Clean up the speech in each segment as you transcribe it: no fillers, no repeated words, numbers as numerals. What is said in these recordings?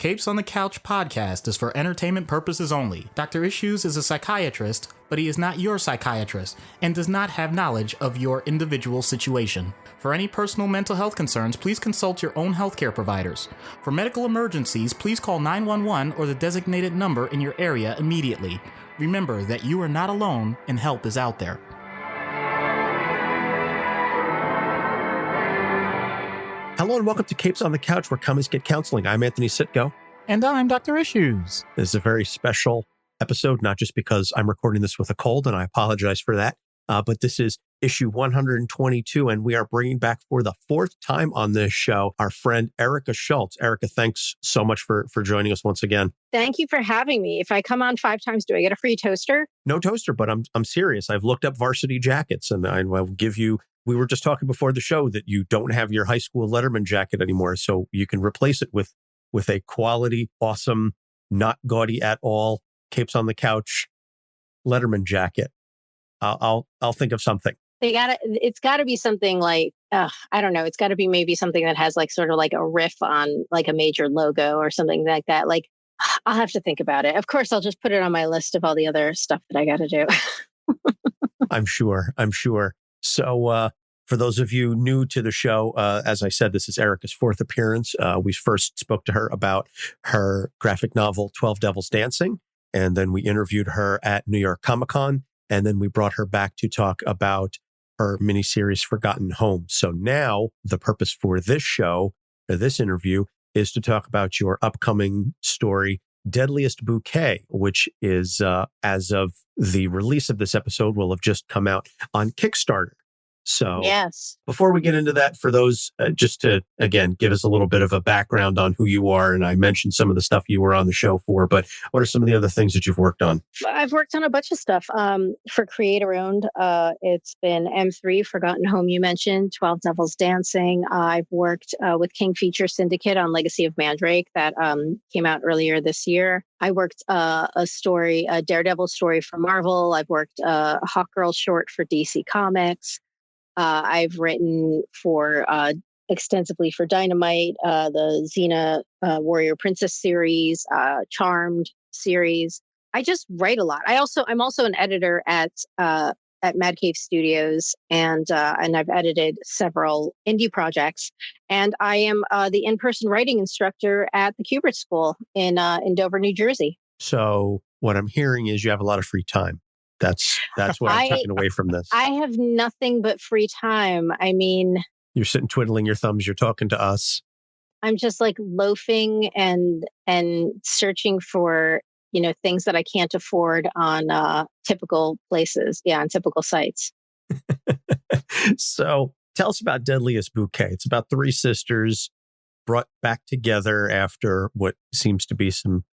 Capes on the Couch podcast is for entertainment purposes only. Dr. Issues is a psychiatrist, but he is not your psychiatrist and does not have knowledge of your individual situation. For any personal mental health concerns, please consult your own healthcare providers. For medical emergencies, please call 911 or the designated number in your area immediately. Remember that you are not alone and help is out there. Hello and welcome to Capes on the Couch, where comics get counseling. I'm Anthony Sitko. And I'm Dr. Issues. This is a very special episode, not just because I'm recording this with a cold, and I apologize for that, but this is issue 122, and we are bringing back for the fourth time on this show our friend Erica Schultz. Erica, thanks so much for joining us once again. Thank you for having me. If I come on 5 times, do I get a free toaster? No toaster, but I'm serious. I've looked up varsity jackets, and I will give you. We were just talking before the show that you don't have your high school Letterman jacket anymore, so you can replace it with a quality, awesome, not gaudy at all, Capes on the Couch Letterman jacket. I'll think of something. It's gotta be something like, I don't know. It's gotta be maybe something that has like sort of like a riff on like a major logo or something like that. Like, I'll have to think about it. Of course, I'll just put it on my list of all the other stuff that I got to do. I'm sure. So, for those of you new to the show, as I said, this is Erica's fourth appearance. We first spoke to her about her graphic novel, 12 Devils Dancing, and then we interviewed her at New York Comic Con, and then we brought her back to talk about her miniseries, Forgotten Home. So now the purpose for this show, or this interview, is to talk about your upcoming story, Deadliest Bouquet, which is, as of the release of this episode, will have just come out on Kickstarter. So yes. Before we get into that, for those, just to, again, give us a little bit of a background on who you are, and I mentioned some of the stuff you were on the show for, but what are some of the other things that you've worked on? I've worked on a bunch of stuff for creator-owned. It's been M3, Forgotten Home, you mentioned, 12 Devils Dancing. I've worked with King Feature Syndicate on Legacy of Mandrake that came out earlier this year. I worked a Daredevil story for Marvel. I've worked a Hawkgirl short for DC Comics. I've written for extensively for Dynamite, the Xena Warrior Princess series, Charmed series. I just write a lot. I'm also an editor at Mad Cave Studios, and I've edited several indie projects. And I am the in-person writing instructor at the Kubert School in Dover, New Jersey. So what I'm hearing is you have a lot of free time. That's what I'm taking away from this. I have nothing but free time. I mean, you're sitting twiddling your thumbs. You're talking to us. I'm just like loafing and searching for, things that I can't afford on typical places. Yeah, on typical sites. So tell us about Deadliest Bouquet. It's about 3 sisters brought back together after what seems to be some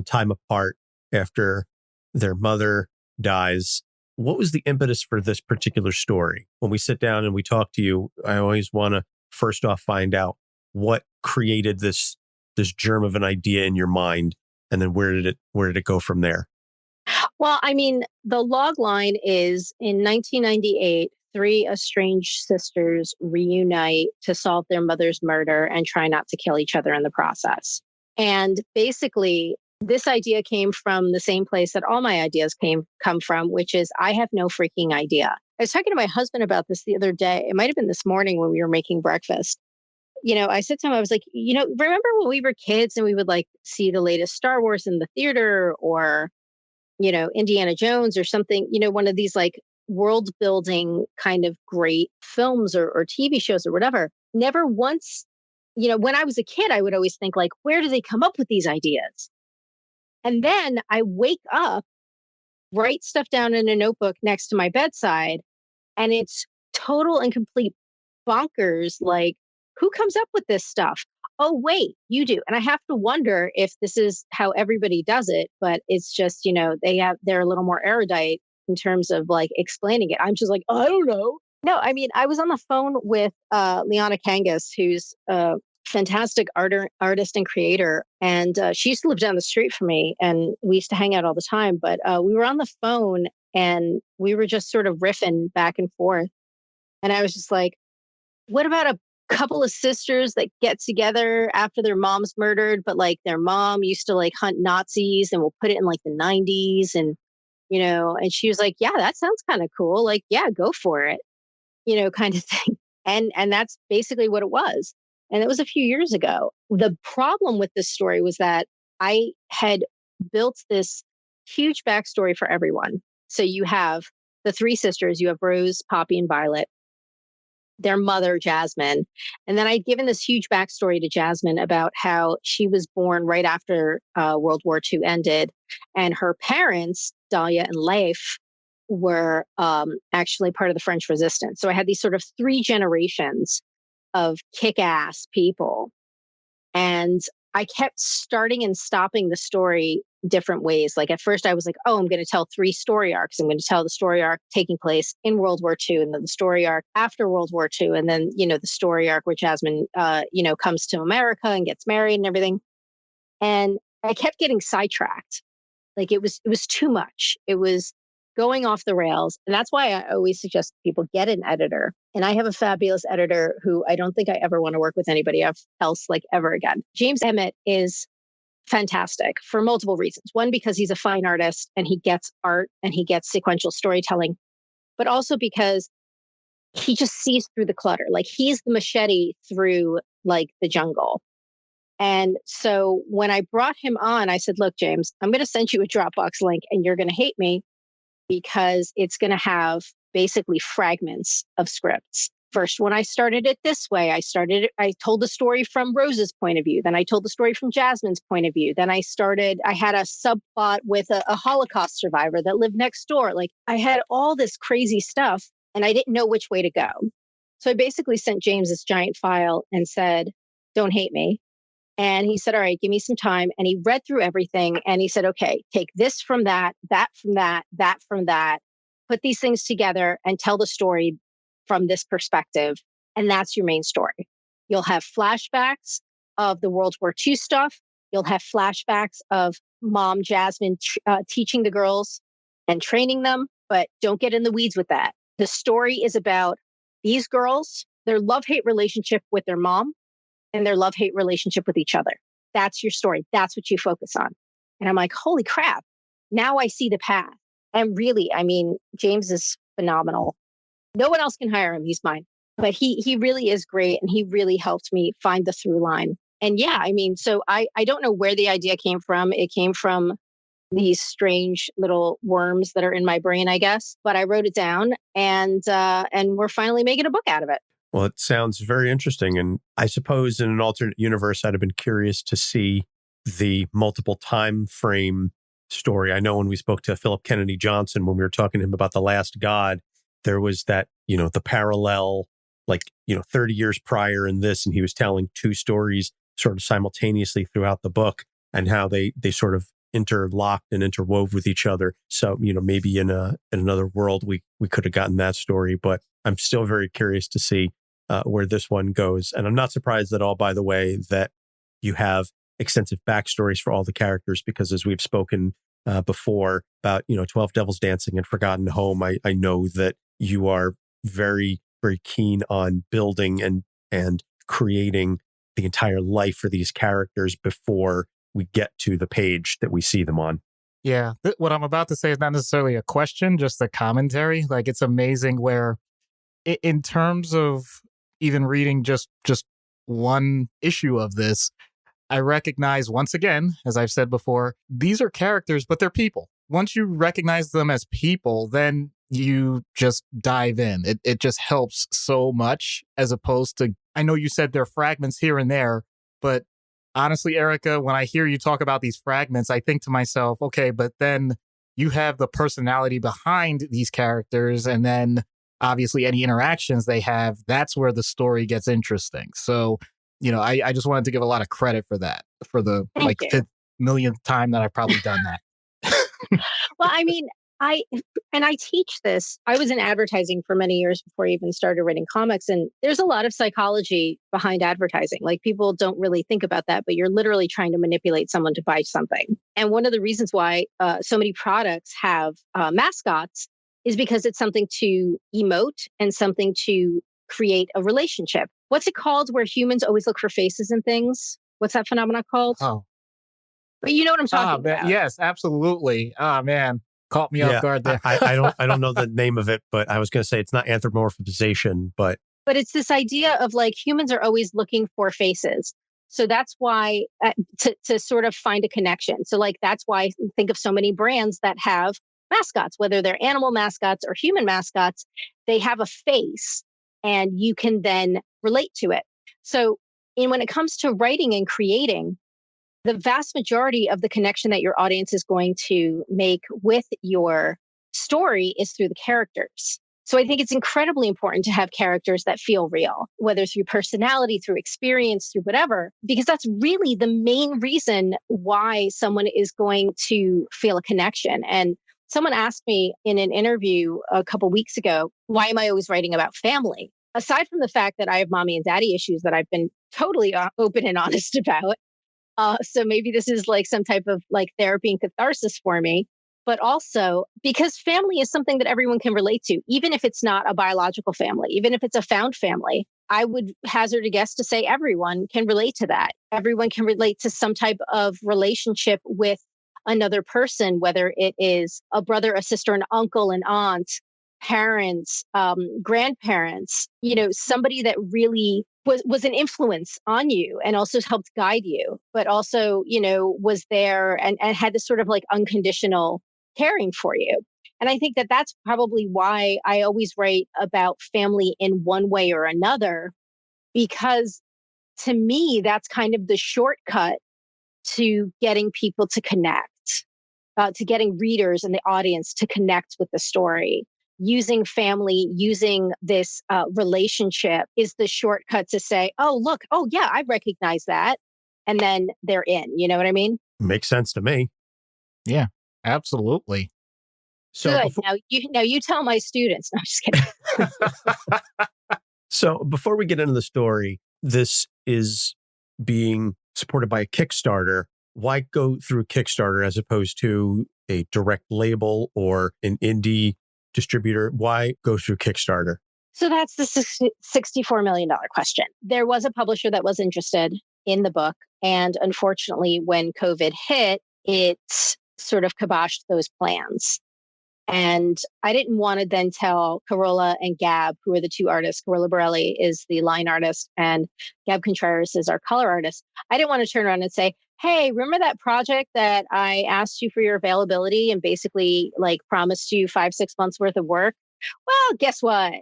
time apart after their mother dies. What was the impetus for this particular story? When we sit down and we talk to you, I always want to first off find out what created this germ of an idea in your mind, and then where did it go from there? Well, I mean, the log line is in 1998, 3 estranged sisters reunite to solve their mother's murder and try not to kill each other in the process. And basically, this idea came from the same place that all my ideas come from, which is I have no freaking idea. I was talking to my husband about this the other day. It might have been this morning when we were making breakfast. I said to him, I was like, remember when we were kids and we would like see the latest Star Wars in the theater or, Indiana Jones or something, one of these like world building kind of great films or TV shows or whatever. Never once, when I was a kid, I would always think like, where do they come up with these ideas? And then I wake up, write stuff down in a notebook next to my bedside, and it's total and complete bonkers. Like, who comes up with this stuff? Oh, wait, you do. And I have to wonder if this is how everybody does it, but it's just, they're a little more erudite in terms of like explaining it. I'm just like, I don't know. No, I mean, I was on the phone with Liana Kangas, who's fantastic artist and creator. And she used to live down the street from me and we used to hang out all the time. But we were on the phone and we were just sort of riffing back and forth. And I was just like, what about a couple of sisters that get together after their mom's murdered, but like their mom used to like hunt Nazis and we'll put it in like the 90s. And, and she was like, yeah, that sounds kind of cool. Like, yeah, go for it, kind of thing. And that's basically what it was. And it was a few years ago. The problem with this story was that I had built this huge backstory for everyone. So you have the three sisters, you have Rose, Poppy, and Violet, their mother, Jasmine. And then I'd given this huge backstory to Jasmine about how she was born right after World War II ended. And her parents, Dahlia and Leif, were actually part of the French resistance. So I had these sort of three generations of kick-ass people. And I kept starting and stopping the story different ways. Like at first I was like, oh, I'm going to tell three story arcs. I'm going to tell the story arc taking place in World War II, and then the story arc after World War II. And then, the story arc where Jasmine, comes to America and gets married and everything. And I kept getting sidetracked. Like it was too much. It was going off the rails. And that's why I always suggest people get an editor. And I have a fabulous editor who I don't think I ever want to work with anybody else like ever again. James Emmett is fantastic for multiple reasons. One, because he's a fine artist and he gets art and he gets sequential storytelling, but also because he just sees through the clutter. Like he's the machete through like the jungle. And so when I brought him on, I said, look, James, I'm going to send you a Dropbox link and you're going to hate me because it's going to have basically fragments of scripts. First, when I started it this way, I told the story from Rose's point of view. Then I told the story from Jasmine's point of view. Then I had a subplot with a Holocaust survivor that lived next door. Like I had all this crazy stuff and I didn't know which way to go. So I basically sent James this giant file and said, don't hate me. And he said, all right, give me some time. And he read through everything. And he said, okay, take this from that from that from that, put these things together and tell the story from this perspective. And that's your main story. You'll have flashbacks of the World War II stuff. You'll have flashbacks of Mom Jasmine teaching the girls and training them, but don't get in the weeds with that. The story is about these girls, their love-hate relationship with their mom, and their love-hate relationship with each other. That's your story. That's what you focus on. And I'm like, holy crap. Now I see the path. And really, I mean, James is phenomenal. No one else can hire him. He's mine. But he really is great. And he really helped me find the through line. And yeah, I mean, so I don't know where the idea came from. It came from these strange little worms that are in my brain, I guess. But I wrote it down and we're finally making a book out of it. Well, it sounds very interesting. And I suppose in an alternate universe, I'd have been curious to see the multiple time frame story. I know when we spoke to Philip Kennedy Johnson, when we were talking to him about The Last God, there was that, the parallel, 30 years prior in this, and he was telling two stories sort of simultaneously throughout the book and how they sort of interlocked and interwove with each other. So, maybe in another world, we could have gotten that story, but I'm still very curious to see where this one goes. And I'm not surprised at all, by the way, that you have extensive backstories for all the characters, because as we've spoken before about, 12 Devils Dancing and Forgotten Home, I know that you are very, very keen on building and creating the entire life for these characters before we get to the page that we see them on. Yeah. What I'm about to say is not necessarily a question, just a commentary. Like, it's amazing where in terms of even reading just one issue of this, I recognize once again, as I've said before, these are characters, but they're people. Once you recognize them as people, then you just dive in. It just helps so much, as opposed to, I know you said there are fragments here and there, but honestly, Erica, when I hear you talk about these fragments, I think to myself, okay, but then you have the personality behind these characters, and then obviously any interactions they have, that's where the story gets interesting. So, I just wanted to give a lot of credit for that, for the fifth millionth time that I've probably done that. Well, I mean, I teach this. I was in advertising for many years before I even started writing comics. And there's a lot of psychology behind advertising. Like, people don't really think about that, but you're literally trying to manipulate someone to buy something. And one of the reasons why so many products have mascots is because it's something to emote and something to create a relationship. what's it called where humans always look for faces and things? What's that phenomenon called? Oh, But you know what I'm talking about. yes, absolutely. Oh man, caught me off guard there. I don't know the name of it, but I was going to say it's not anthropomorphization, but it's this idea of like humans are always looking for faces. So that's why to sort of find a connection. So like that's why I think of so many brands that have mascots, whether they're animal mascots or human mascots, they have a face and you can then relate to it. So when it comes to writing and creating, the vast majority of the connection that your audience is going to make with your story is through the characters. So I think it's incredibly important to have characters that feel real, whether through personality, through experience, through whatever, because that's really the main reason why someone is going to feel a connection. And someone asked me in an interview a couple weeks ago, why am I always writing about family? Aside from the fact that I have mommy and daddy issues that I've been totally open and honest about. So maybe this is like some type of like therapy and catharsis for me, but also because family is something that everyone can relate to, even if it's not a biological family, even if it's a found family. I would hazard a guess to say everyone can relate to that. Everyone can relate to some type of relationship with another person, whether it is a brother, a sister, an uncle, an aunt, parents, grandparents, somebody that really was an influence on you and also helped guide you, but also, was there and had this sort of like unconditional caring for you. And I think that that's probably why I always write about family in one way or another, because to me, that's kind of the shortcut to getting people to connect, to getting readers and the audience to connect with the story. Using family, using this relationship is the shortcut to say, oh, look, oh, yeah, I recognize that. And then they're in. You know what I mean? Makes sense to me. Yeah, absolutely. So good. Now you tell my students. No, I'm just kidding. So before we get into the story, this is being supported by a Kickstarter. Why go through Kickstarter as opposed to a direct label or an indie distributor? Why go through Kickstarter? So that's the $64 million question. There was a publisher that was interested in the book. And unfortunately, when COVID hit, it sort of kiboshed those plans. And I didn't want to then tell Carola and Gab, who are the two artists. Carola Borelli is the line artist and Gab Contreras is our color artist. I didn't want to turn around and say, hey, remember that project that I asked you for your availability and basically like promised you 5-6 months worth of work? Well, guess what?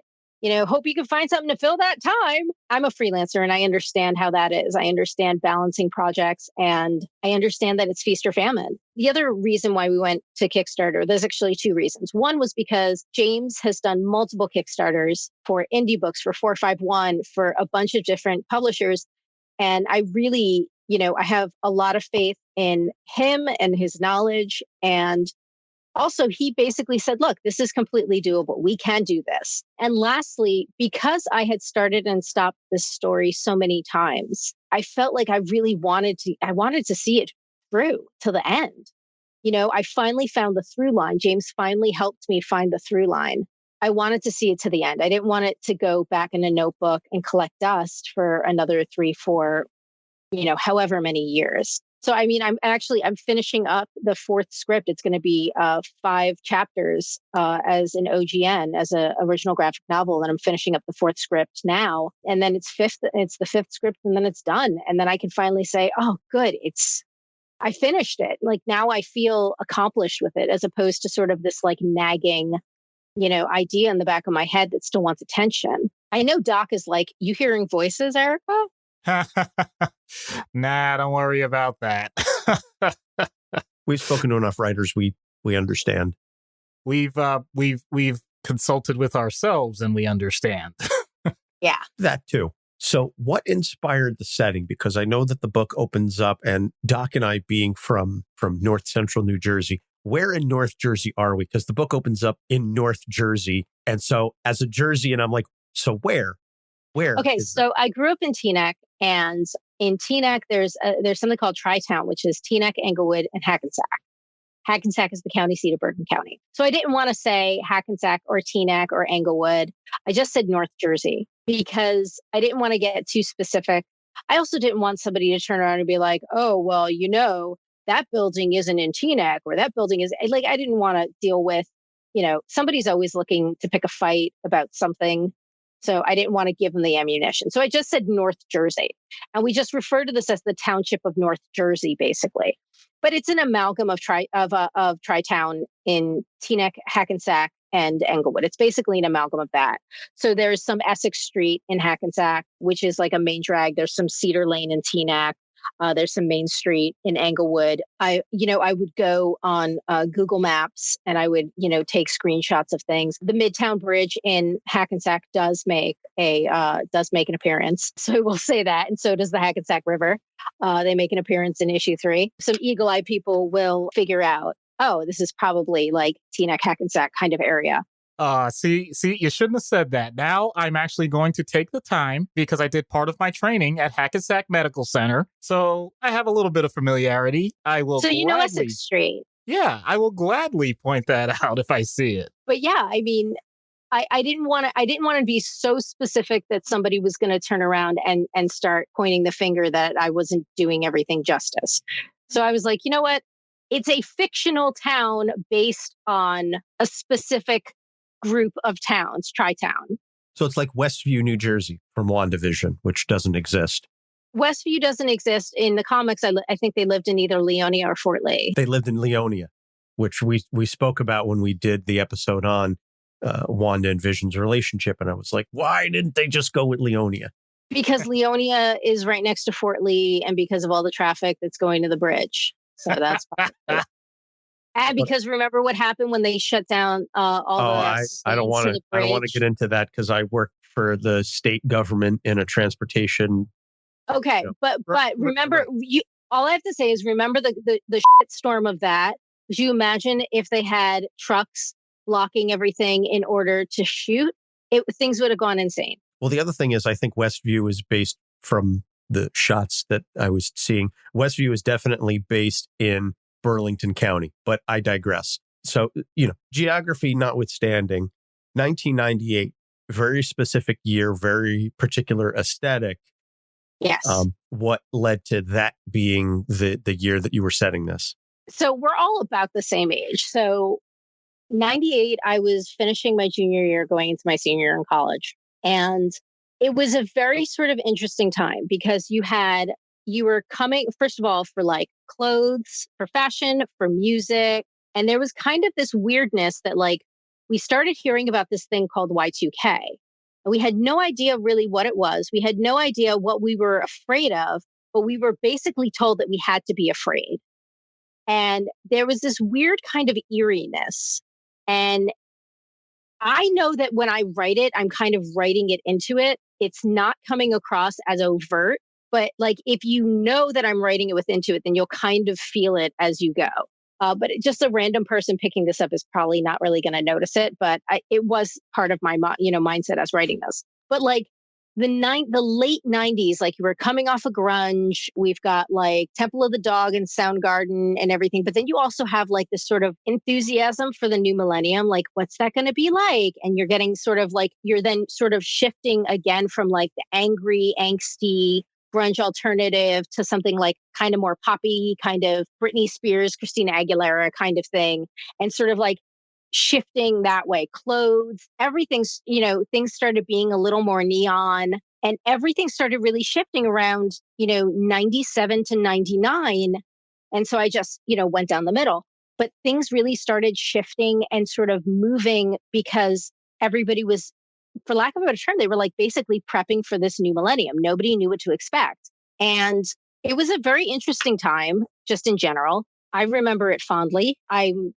Hope you can find something to fill that time. I'm a freelancer and I understand how that is. I understand balancing projects and I understand that it's feast or famine. The other reason why we went to Kickstarter, there's actually two reasons. One was because James has done multiple Kickstarters for indie books, for 451, for a bunch of different publishers. And I really, I have a lot of faith in him and his knowledge. And also, he basically said, look, this is completely doable. We can do this. And lastly, because I had started and stopped this story so many times, I felt like I really wanted to see it through to the end. I finally found the through line. James finally helped me find the through line. I wanted to see it to the end. I didn't want it to go back in a notebook and collect dust for another 3-4, however many years. So, I mean, I'm finishing up the fourth script. It's going to be 5 chapters as an OGN, as an original graphic novel. And I'm finishing up the fourth script now. And then it's the fifth script and then it's done. And then I can finally say, oh, good. I finished it. Like now I feel accomplished with it as opposed to sort of this like nagging, idea in the back of my head that still wants attention. I know Doc is like, you hearing voices, Erica? Nah, don't worry about that. We've spoken to enough writers. We understand. We've consulted with ourselves and we understand. Yeah. That too. So what inspired the setting? Because I know that the book opens up and Doc and I being from North Central New Jersey, where in North Jersey are we? Because the book opens up in North Jersey. And so as a Jerseyan, I'm like, so where? Okay, so I grew up in Teaneck, and in Teaneck, there's something called Tri-Town, which is Teaneck, Englewood, and Hackensack. Hackensack is the county seat of Bergen County. So I didn't want to say Hackensack or Teaneck or Englewood. I just said North Jersey. because I didn't want to get too specific. I also didn't want somebody to turn around and be like, oh, well, that building isn't in Teaneck, or that building is like, I didn't want to deal with, somebody's always looking to pick a fight about something. So I didn't want to give them the ammunition. So I just said North Jersey. And we just refer to this as the township of North Jersey, basically. But it's an amalgam of Tri-Town in Teaneck, Hackensack, and Englewood. It's basically an amalgam of that. So there's some Essex Street in Hackensack, which is like a main drag. There's some Cedar Lane in Teaneck. There's some Main Street in Englewood. I would go on Google Maps and I would, take screenshots of things. The Midtown Bridge in Hackensack does make an appearance. So I will say that. And so does the Hackensack River. They make an appearance in issue 3. Some eagle-eyed people will figure out, oh, this is probably like Teaneck, Hackensack kind of area. See, you shouldn't have said that. Now I'm actually going to take the time, because I did part of my training at Hackensack Medical Center. So I have a little bit of familiarity. I will. So you know Essex Street. Yeah, I will gladly point that out if I see it. But yeah, I mean, I didn't want to be so specific that somebody was going to turn around and start pointing the finger that I wasn't doing everything justice. So I was like, you know what? It's a fictional town based on a specific group of towns, Tri-Town. So it's like Westview, New Jersey from WandaVision, which doesn't exist. Westview doesn't exist. In the comics, I think they lived in either Leonia or Fort Lee. They lived in Leonia, which we spoke about when we did the episode on Wanda and Vision's relationship. And I was like, why didn't they just go with Leonia? Because Leonia is right next to Fort Lee, and because of all the traffic that's going to the bridge. So that's fine. And because remember what happened when they shut down all the I don't want to get into that, because I work for the state government in a transportation. Okay, but remember, all I have to say is remember the shit storm of that. Could you imagine if they had trucks blocking everything in order to shoot? Things would have gone insane. Well, the other thing is, I think Westview is based from the shots that I was seeing. Westview is definitely based in Burlington County, but I digress. So, geography notwithstanding, 1998, very specific year, very particular aesthetic. Yes. What led to that being the year that you were setting this? So we're all about the same age. So 98, I was finishing my junior year, going into my senior year in college. And it was a very sort of interesting time, because you were coming, first of all, for like clothes, for fashion, for music. And there was kind of this weirdness that like we started hearing about this thing called Y2K. And we had no idea really what it was. We had no idea what we were afraid of, but we were basically told that we had to be afraid. And there was this weird kind of eeriness. And I know that when I write it, I'm kind of writing it into it. It's not coming across as overt. But like, if you know that I'm writing it with into it, then you'll kind of feel it as you go. But just a random person picking this up is probably not really going to notice it. But it was part of my mindset as writing this. But like the late 90s, like you were coming off of grunge. We've got like Temple of the Dog and Soundgarden and everything. But then you also have like this sort of enthusiasm for the new millennium. Like, what's that going to be like? And you're getting sort of like, you're then sort of shifting again from like the angry, angsty grunge alternative to something like kind of more poppy, kind of Britney Spears, Christina Aguilera kind of thing. And sort of like shifting that way. Clothes, everything's, things started being a little more neon, and everything started really shifting around, 97 to 99. And so I just, went down the middle. But things really started shifting and sort of moving because everybody was, for lack of a better term, they were like basically prepping for this new millennium. Nobody knew what to expect. And it was a very interesting time, just in general. I remember it fondly. I'm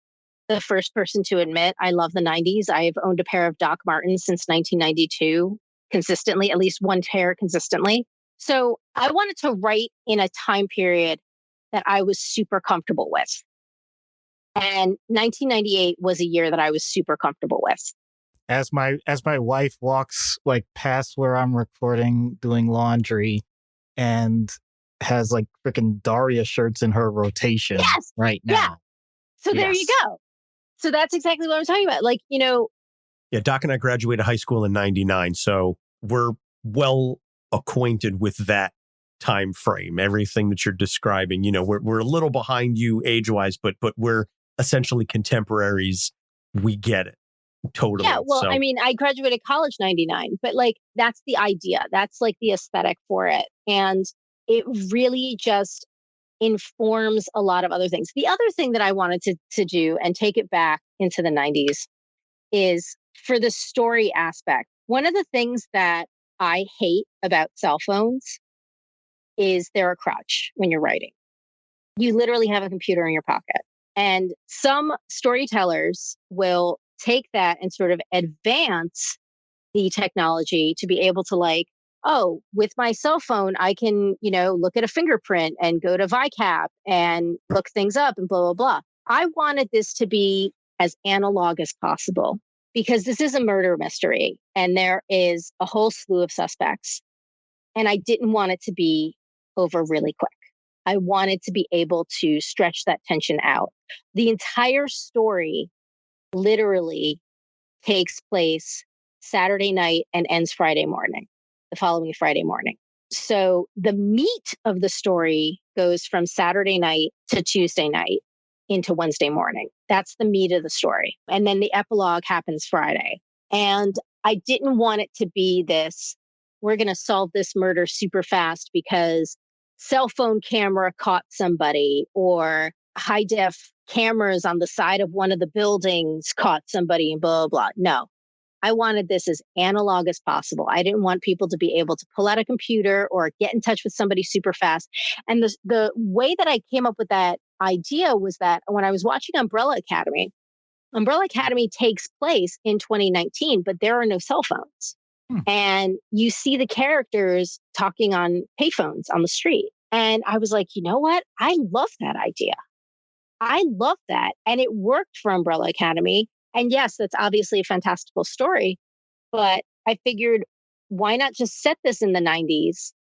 the first person to admit I love the 90s. I've owned a pair of Doc Martens since 1992, consistently, at least one pair consistently. So I wanted to write in a time period that I was super comfortable with. And 1998 was a year that I was super comfortable with. As my wife walks like past where I'm recording, doing laundry, and has like freaking Daria shirts in her rotation right now. Yeah. So there you go. So that's exactly what I'm talking about. Like, Yeah, Doc and I graduated high school in 99. So we're well acquainted with that time frame. Everything that you're describing, we're a little behind you age-wise, but we're essentially contemporaries. We get it. Totally. Yeah, well, I mean, I graduated college 99, but like that's the idea. That's like the aesthetic for it. And it really just informs a lot of other things. The other thing that I wanted to do and take it back into the 90s is for the story aspect. One of the things that I hate about cell phones is they're a crutch when you're writing. You literally have a computer in your pocket. And some storytellers will take that and sort of advance the technology to be able to like, oh, with my cell phone, I can, look at a fingerprint and go to VICAP and look things up and blah, blah, blah. I wanted this to be as analog as possible because this is a murder mystery and there is a whole slew of suspects. And I didn't want it to be over really quick. I wanted to be able to stretch that tension out. The entire story literally takes place Saturday night and ends Friday morning, the following Friday morning. So the meat of the story goes from Saturday night to Tuesday night into Wednesday morning. That's the meat of the story. And then the epilogue happens Friday. And I didn't want it to be this, we're going to solve this murder super fast because cell phone camera caught somebody or high def cameras on the side of one of the buildings caught somebody and blah, blah, blah. No, I wanted this as analog as possible. I didn't want people to be able to pull out a computer or get in touch with somebody super fast. And the way that I came up with that idea was that when I was watching Umbrella Academy takes place in 2019, but there are no cell phones. And you see the characters talking on payphones on the street. And I was like, you know what? I love that idea. I love that. And it worked for Umbrella Academy. And yes, that's obviously a fantastical story. But I figured, why not just set this in the 90s?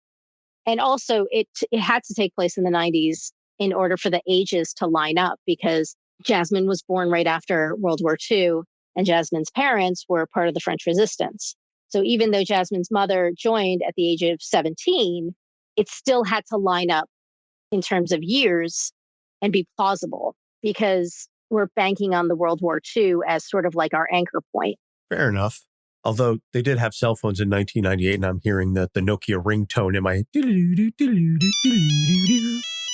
And also, it had to take place in the 90s in order for the ages to line up, because Jasmine was born right after World War II, and Jasmine's parents were part of the French Resistance. So even though Jasmine's mother joined at the age of 17, it still had to line up in terms of years and be plausible, because we're banking on the World War II as sort of like our anchor point. Fair enough. Although they did have cell phones in 1998, and I'm hearing that the Nokia ringtone in my...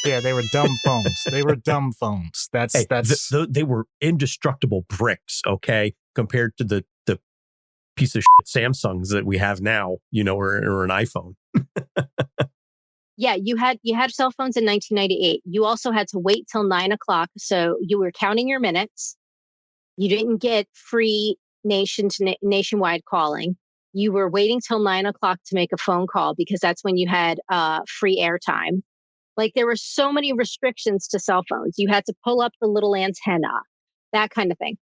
Yeah, they were dumb phones. They were dumb phones. They were indestructible bricks, okay, compared to the piece of shit Samsungs that we have now, or an iPhone. Yeah, you had cell phones in 1998. You also had to wait till 9 o'clock. So you were counting your minutes. You didn't get free nationwide calling. You were waiting till 9 o'clock to make a phone call because that's when you had free airtime. Like there were so many restrictions to cell phones. You had to pull up the little antenna, that kind of thing.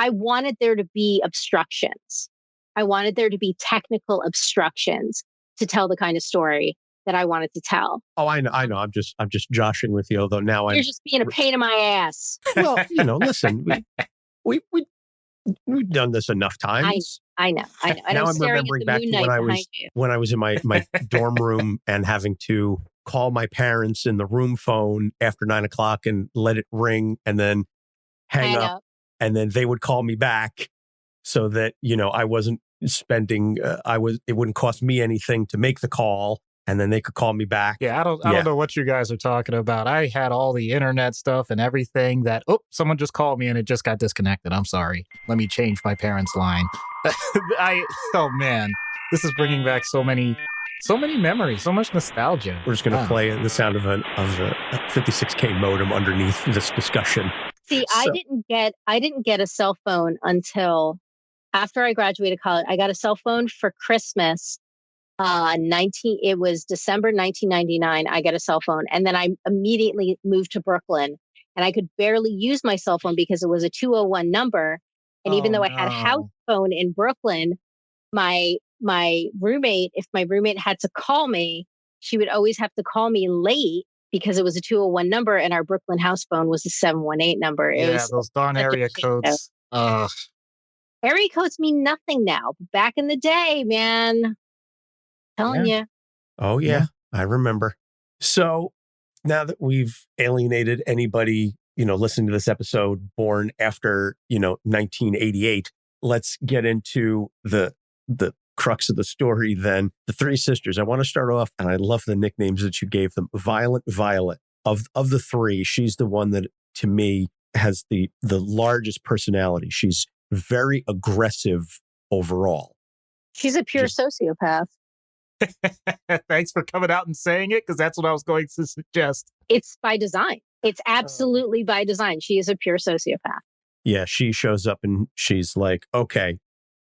I wanted there to be obstructions. I wanted there to be technical obstructions to tell the kind of story that I wanted to tell. Oh, I know. I'm just joshing with you, although now You're just being a pain in my ass. Well, listen, we've done this enough times. I know. And now I'm I'm remembering back to when I was in my dorm room and having to call my parents in the room phone after 9 o'clock and let it ring and then hang up. And then they would call me back so that, I wasn't spending, it wouldn't cost me anything to make the call, and then they could call me back. Yeah, I don't know what you guys are talking about. I had all the internet stuff and everything that, someone just called me and it just got disconnected. I'm sorry. Let me change my parents' line. Oh man, this is bringing back so many memories, so much nostalgia. We're just going to play the sound of a 56K modem underneath this discussion. See, I didn't get a cell phone until after I graduated college. I got a cell phone for Christmas. It was December 1999. I got a cell phone, and then I immediately moved to Brooklyn, and I could barely use my cell phone because it was a 201 number. And even though I had a house phone in Brooklyn, my roommate, if my roommate had to call me, she would always have to call me late because it was a 201 number and our Brooklyn house phone was a 718 number. It was those darn area codes. Area codes mean nothing now. Back in the day, man, telling you. Oh, yeah. I remember. So now that we've alienated anybody, listening to this episode born after, 1988, let's get into the crux of the story then. The three sisters. I want to start off, and I love the nicknames that you gave them. Violet. Of the three, she's the one that, to me, has the largest personality. She's very aggressive overall. She's a pure sociopath. Thanks for coming out and saying it, because that's what I was going to suggest. It's by design. It's absolutely by design. She is a pure sociopath. Yeah, she shows up and she's like, okay,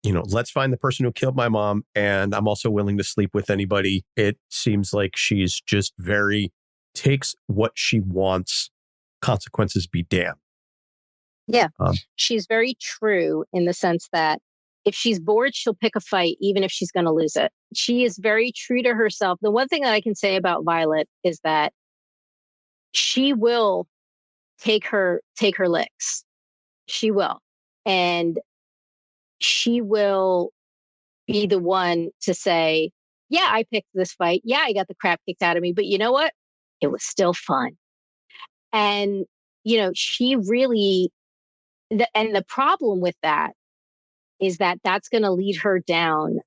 let's find the person who killed my mom. And I'm also willing to sleep with anybody. It seems like she's just takes what she wants, consequences be damned. Yeah. She's very true in the sense that if she's bored, she'll pick a fight, even if she's going to lose it. She is very true to herself. The one thing that I can say about Violet is that she will take her licks. She will. And she will be the one to say, yeah, I picked this fight. Yeah, I got the crap kicked out of me. But you know what? It was still fun. And, she really, and the problem with that is that that's going to lead her down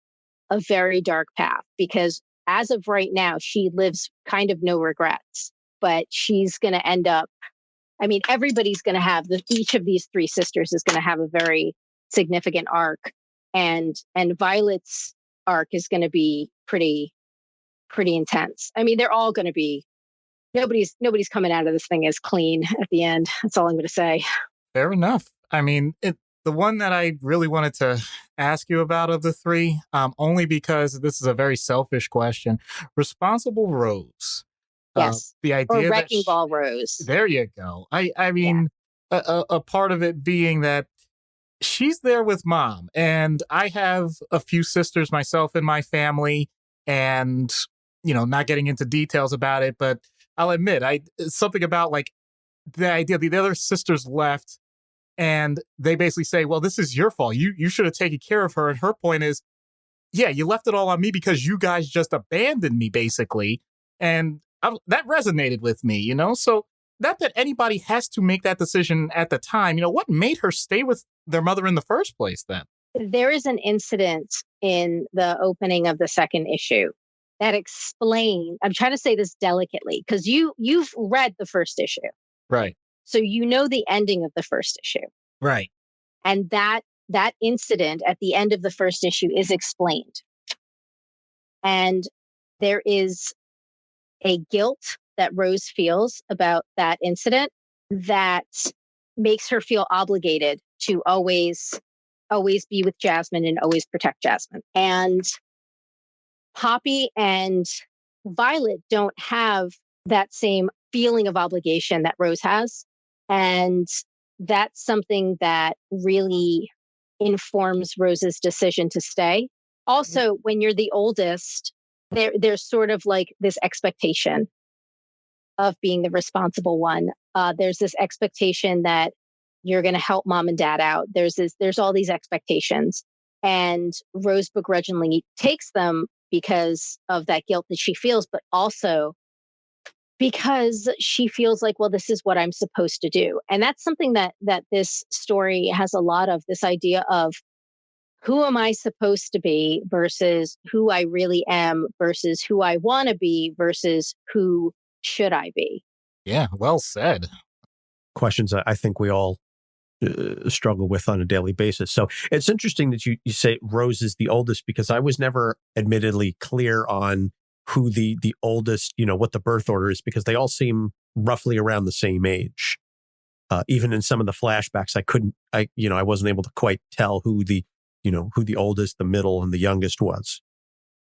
a very dark path, because as of right now, she lives kind of no regrets, but she's going to end up, everybody's going to have each of these three sisters is going to have a very significant arc, and Violet's arc is going to be pretty intense. They're all going to be, nobody's coming out of this thing as clean at the end. That's all I'm going to say. Fair enough. The one that I really wanted to ask you about of the three, only because this is a very selfish question. Responsible Rose. Yes. The idea or Wrecking Ball Rose. There you go. A part of it being that she's there with mom, and I have a few sisters myself in my family, and, not getting into details about it, but I'll admit, something about like the idea the other sisters left, and they basically say, well, this is your fault. You should have taken care of her. And her point is, yeah, you left it all on me because you guys just abandoned me, basically. And that resonated with me, So not that anybody has to make that decision at the time. What made her stay with their mother in the first place then? There is an incident in the opening of the second issue that explains, I'm trying to say this delicately, because you've read the first issue. Right. So you know the ending of the first issue. Right. And that incident at the end of the first issue is explained. And there is a guilt that Rose feels about that incident that makes her feel obligated to always be with Jasmine and always protect Jasmine. And Poppy and Violet don't have that same feeling of obligation that Rose has. And that's something that really informs Rose's decision to stay. Also, when you're the oldest, there's sort of like this expectation of being the responsible one. There's this expectation that you're going to help mom and dad out. There's all these expectations, and Rose begrudgingly takes them because of that guilt that she feels, but also because she feels like, well, this is what I'm supposed to do. And that's something that this story has a lot of, this idea of who am I supposed to be versus who I really am versus who I want to be versus who should I be. Yeah, well said. Questions I think we all struggle with on a daily basis. So it's interesting that you say Rose is the oldest, because I was never admittedly clear on who the oldest, what the birth order is, because they all seem roughly around the same age. Even in some of the flashbacks, I wasn't able to quite tell who the oldest, the middle, and the youngest was.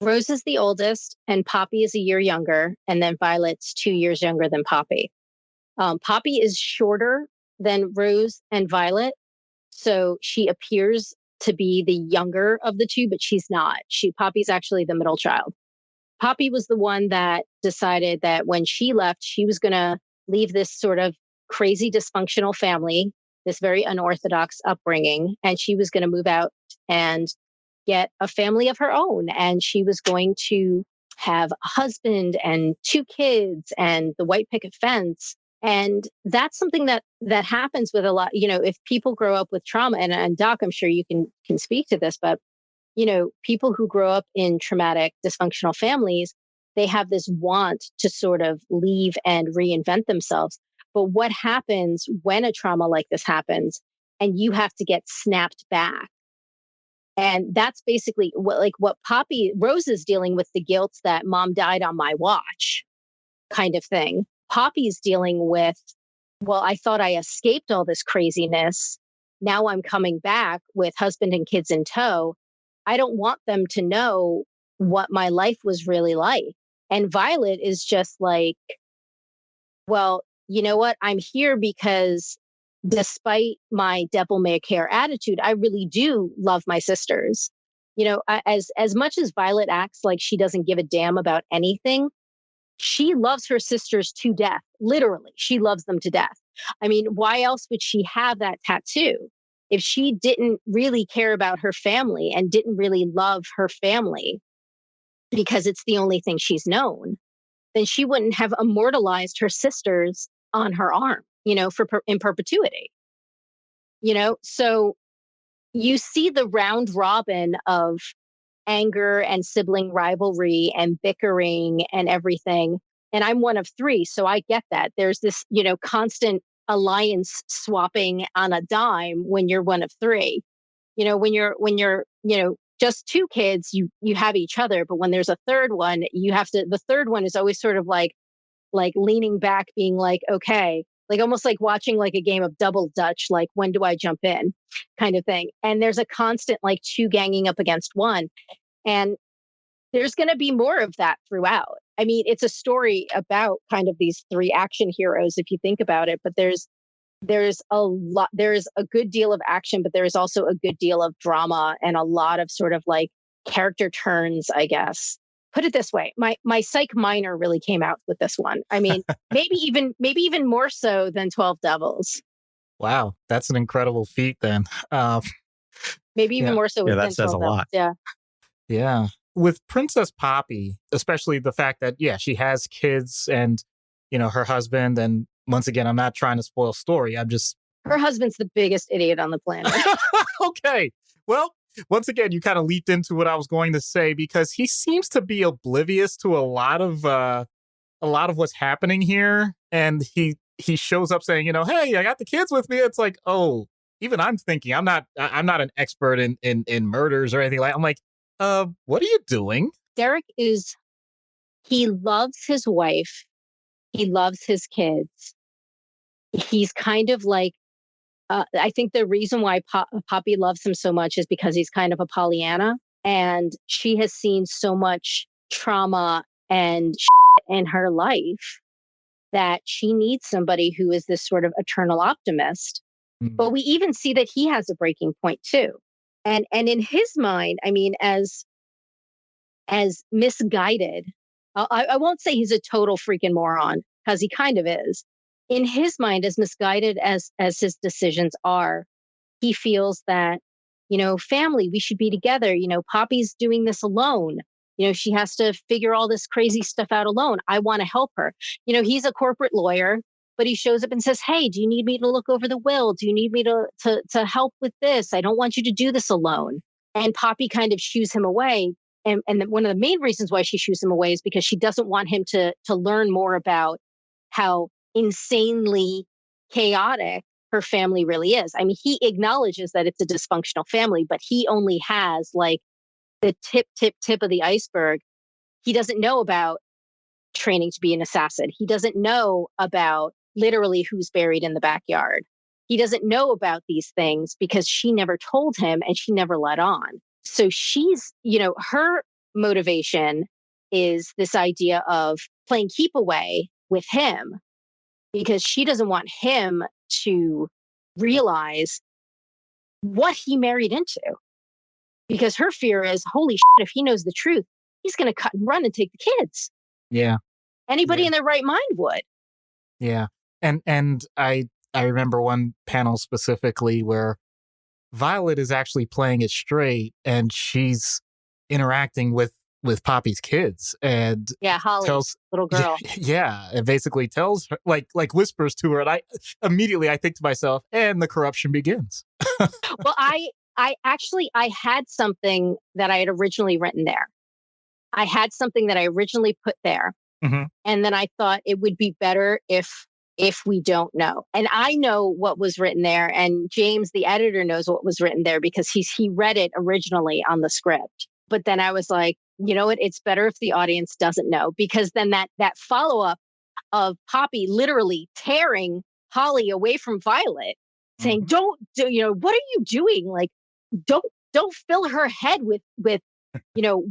Rose is the oldest, and Poppy is a year younger, and then Violet's 2 years younger than Poppy. Poppy is shorter than Rose and Violet, so she appears to be the younger of the two, but she's not. Poppy's actually the middle child. Poppy was the one that decided that when she left, she was going to leave this sort of crazy dysfunctional family this very unorthodox upbringing, and she was going to move out and get a family of her own. And she was going to have a husband and 2 kids and the white picket fence. And that's something that happens with a lot, if people grow up with trauma, and Doc, I'm sure you can speak to this, but people who grow up in traumatic, dysfunctional families, they have this want to sort of leave and reinvent themselves. But what happens when a trauma like this happens and you have to get snapped back? And that's basically what Poppy Rose is dealing with, the guilt that mom died on my watch kind of thing. Poppy's dealing with, well, I thought I escaped all this craziness. Now I'm coming back with husband and kids in tow. I don't want them to know what my life was really like. And Violet is just like, well, you know what? I'm here because despite my devil may care attitude, I really do love my sisters. As much as Violet acts like she doesn't give a damn about anything, she loves her sisters to death. Literally, she loves them to death. I mean, why else would she have that tattoo? If she didn't really care about her family and didn't really love her family because it's the only thing she's known, then she wouldn't have immortalized her sisters on her arm, in perpetuity. So you see the round robin of anger and sibling rivalry and bickering and everything. And I'm one of 3, so I get that. There's this, constant alliance swapping on a dime when you're one of 3. When you're just 2 kids, you have each other, but when there's a third one, the third one is always sort of like leaning back, being like, okay, like almost like watching like a game of double dutch, like when do I jump in kind of thing. And there's a constant like 2 ganging up against 1. And there's going to be more of that throughout. I mean, it's a story about kind of these 3 action heroes, if you think about it, but there's a good deal of action, but there is also a good deal of drama and a lot of sort of like character turns, I guess. Put it this way, my psych minor really came out with this one. I mean, maybe even more so than 12 Devils. Wow, that's an incredible feat then. Maybe even more so. Yeah, than that says 12 a lot. Devils. Yeah. With Princess Poppy, especially the fact that, she has kids and, her husband. And once again, I'm not trying to spoil story. Her husband's the biggest idiot on the planet. Okay. Well, once again, you kind of leaped into what I was going to say, because he seems to be oblivious to a lot of what's happening here. And he shows up saying, hey, I got the kids with me. It's like, oh, even I'm thinking I'm not an expert in murders or anything like. I'm like, what are you doing? Derek he loves his wife. He loves his kids. He's kind of like, I think the reason why Poppy loves him so much is because he's kind of a Pollyanna, and she has seen so much trauma and in her life that she needs somebody who is this sort of eternal optimist. Mm. But we even see that he has a breaking point too. And in his mind, I mean, as misguided, I won't say he's a total freaking moron, because he kind of is. In his mind, as misguided as his decisions are, he feels that, family, we should be together. Poppy's doing this alone. She has to figure all this crazy stuff out alone. I want to help her. He's a corporate lawyer, but he shows up and says, hey, do you need me to look over the will? Do you need me to help with this? I don't want you to do this alone. And Poppy kind of shoos him away. And one of the main reasons why she shoos him away is because she doesn't want him to learn more about how insanely chaotic her family really is. I mean, he acknowledges that it's a dysfunctional family, but he only has like the tip of the iceberg. He doesn't know about training to be an assassin. He doesn't know about literally who's buried in the backyard. He doesn't know about these things because she never told him and she never let on. So she's, her motivation is this idea of playing keep away with him, because she doesn't want him to realize what he married into. Because her fear is, holy shit, if he knows the truth, he's going to cut and run and take the kids. Yeah. Anybody in their right mind would. Yeah. And I I remember one panel specifically where Violet is actually playing it straight and she's interacting with Poppy's kids and Yeah, Holly's little girl. yeah, it basically tells her like whispers to her, and I think to myself, and the corruption begins. Well, I had something that I had originally written there. I had something that I originally put there. Mm-hmm. And then I thought it would be better if we don't know. And I know what was written there. And James, the editor, knows what was written there because he read it originally on the script. But then I was like, you know what? It's better if the audience doesn't know, because then that follow-up of Poppy literally tearing Holly away from Violet, saying, don't do, what are you doing? Like, don't fill her head with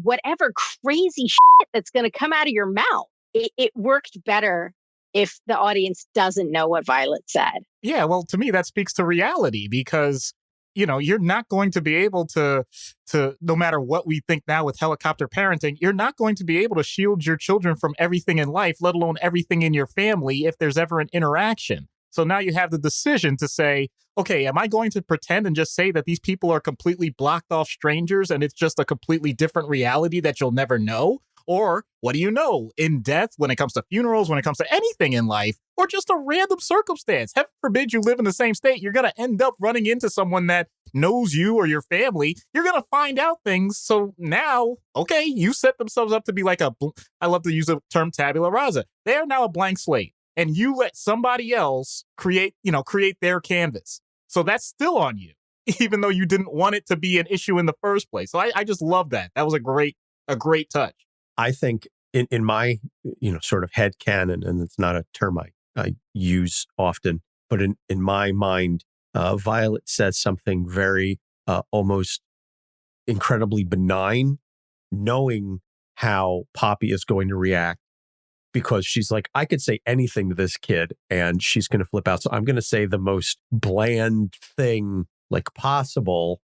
whatever crazy shit that's going to come out of your mouth. It worked better if the audience doesn't know what Violet said. Yeah, well, to me, that speaks to reality because, you're not going to be able to, no matter what we think now with helicopter parenting, you're not going to be able to shield your children from everything in life, let alone everything in your family if there's ever an interaction. So now you have the decision to say, okay, am I going to pretend and just say that these people are completely blocked off strangers and it's just a completely different reality that you'll never know? Or what do you know? In death, when it comes to funerals, when it comes to anything in life, or just a random circumstance. Heaven forbid you live in the same state. You're going to end up running into someone that knows you or your family. You're going to find out things. So now, okay, you set themselves up to be like I love to use the term tabula rasa. They are now a blank slate. And you let somebody else create their canvas. So that's still on you, even though you didn't want it to be an issue in the first place. So I just love that. That was a great touch. I think in my, sort of head canon, and it's not a term I use often, but in my mind, Violet says something very almost incredibly benign, knowing how Poppy is going to react, because she's like, I could say anything to this kid and she's going to flip out. So I'm going to say the most bland thing like possible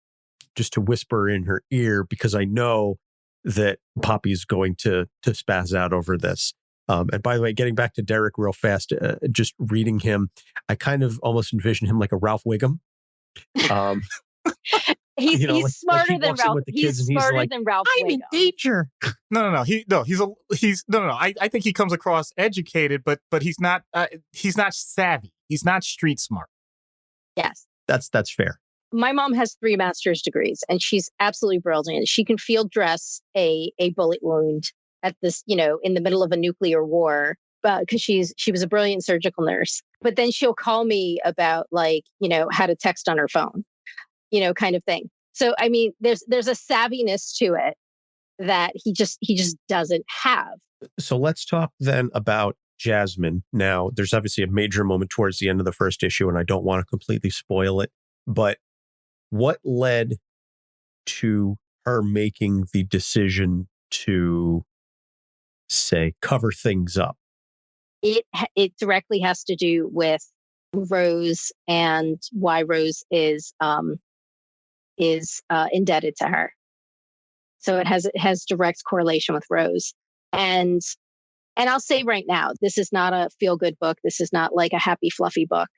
just to whisper in her ear, because I know that Poppy's going to spaz out over this. And by the way, getting back to Derek real fast, just reading him, I kind of almost envision him like a Ralph Wiggum. He's smarter than Ralph. He's smarter than Ralph. I'm in danger. No. I think he comes across educated, but he's not savvy. He's not street smart. Yes, that's fair. My mom has 3 master's degrees and she's absolutely brilliant. She can field dress a bullet wound at this, in the middle of a nuclear war, because she was a brilliant surgical nurse. But then she'll call me about how to text on her phone, kind of thing. So, I mean, there's a savviness to it that he just doesn't have. So let's talk then about Jasmine. Now, there's obviously a major moment towards the end of the first issue, and I don't want to completely spoil it, but what led to her making the decision to, say, cover things up? It directly has to do with Rose and why Rose is indebted to her. So it has direct correlation with Rose. And I'll say right now, this is not a feel-good book. This is not like a happy, fluffy book.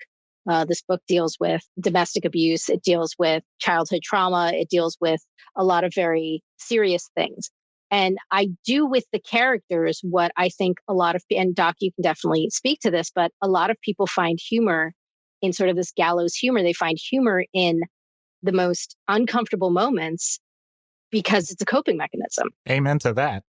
This book deals with domestic abuse. It deals with childhood trauma. It deals with a lot of very serious things. And I do with the characters what I think a lot of, and Doc, you can definitely speak to this, but a lot of people find humor in sort of this gallows humor. They find humor in the most uncomfortable moments because it's a coping mechanism. Amen to that.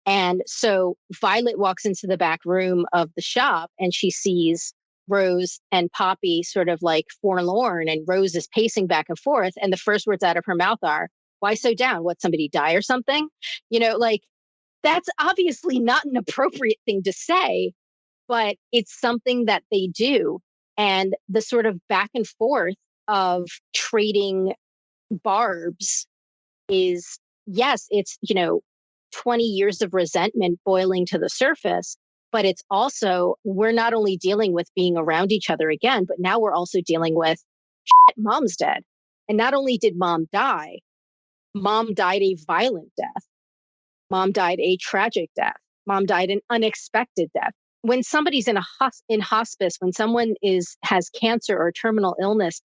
And so Violet walks into the back room of the shop and she sees Rose and Poppy sort of like forlorn, and Rose is pacing back and forth. And the first words out of her mouth are, "Why so down? What, somebody die or something?" That's obviously not an appropriate thing to say, but it's something that they do. And the sort of back and forth of trading barbs is, yes, it's, 20 years of resentment boiling to the surface. But it's also, we're not only dealing with being around each other again, but now we're also dealing with, mom's dead. And not only did mom die, mom died a violent death. Mom died a tragic death. Mom died an unexpected death. when somebody's in in hospice, when someone has cancer or terminal illness,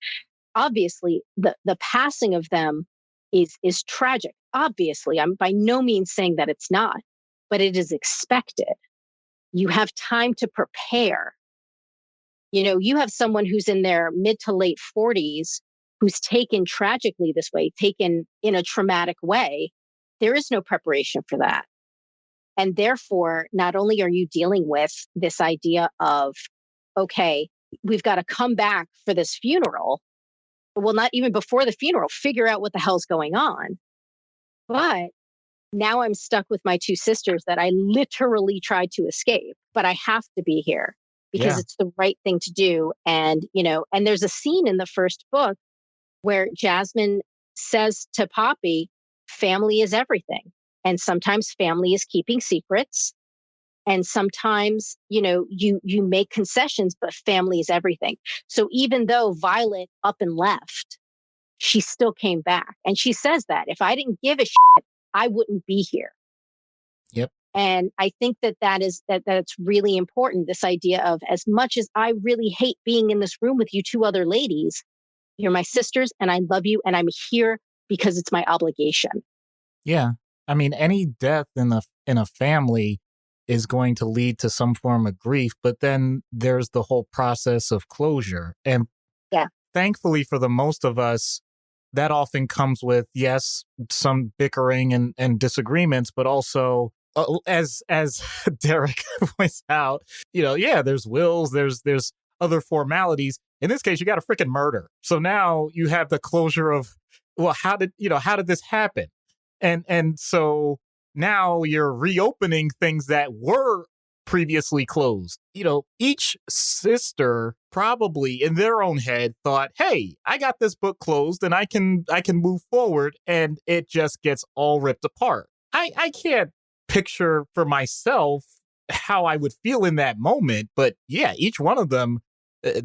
obviously the passing of them is tragic. Obviously, I'm by no means saying that it's not, but it is expected. You have time to prepare. You have someone who's in their mid to late 40s who's taken tragically this way, taken in a traumatic way. There is no preparation for that. And therefore, not only are you dealing with this idea of, okay, we've got to come back for this funeral. Well, not even before the funeral, figure out what the hell's going on. But now I'm stuck with my two sisters that I literally tried to escape, but I have to be here because it's the right thing to do. And, and there's a scene in the first book where Jasmine says to Poppy, family is everything. And sometimes family is keeping secrets. And sometimes, you make concessions, but family is everything. So even though Violet up and left, she still came back. And she says that if I didn't give a shit, I wouldn't be here. Yep. And I think that's really important. This idea of, as much as I really hate being in this room with you two other ladies, you're my sisters and I love you and I'm here because it's my obligation. Yeah. I mean, any death in a family is going to lead to some form of grief, but then there's the whole process of closure. And thankfully for the most of us, that often comes with, yes, some bickering and disagreements, but also, as Derek points out, there's wills, there's other formalities. In this case, you got a freaking murder. So now you have the closure of, well, how did this happen? And so now you're reopening things that were previously closed. Each sister probably in their own head thought, hey, I got this book closed and I can move forward, and it just gets all ripped apart. I can't picture for myself how I would feel in that moment, but yeah, each one of them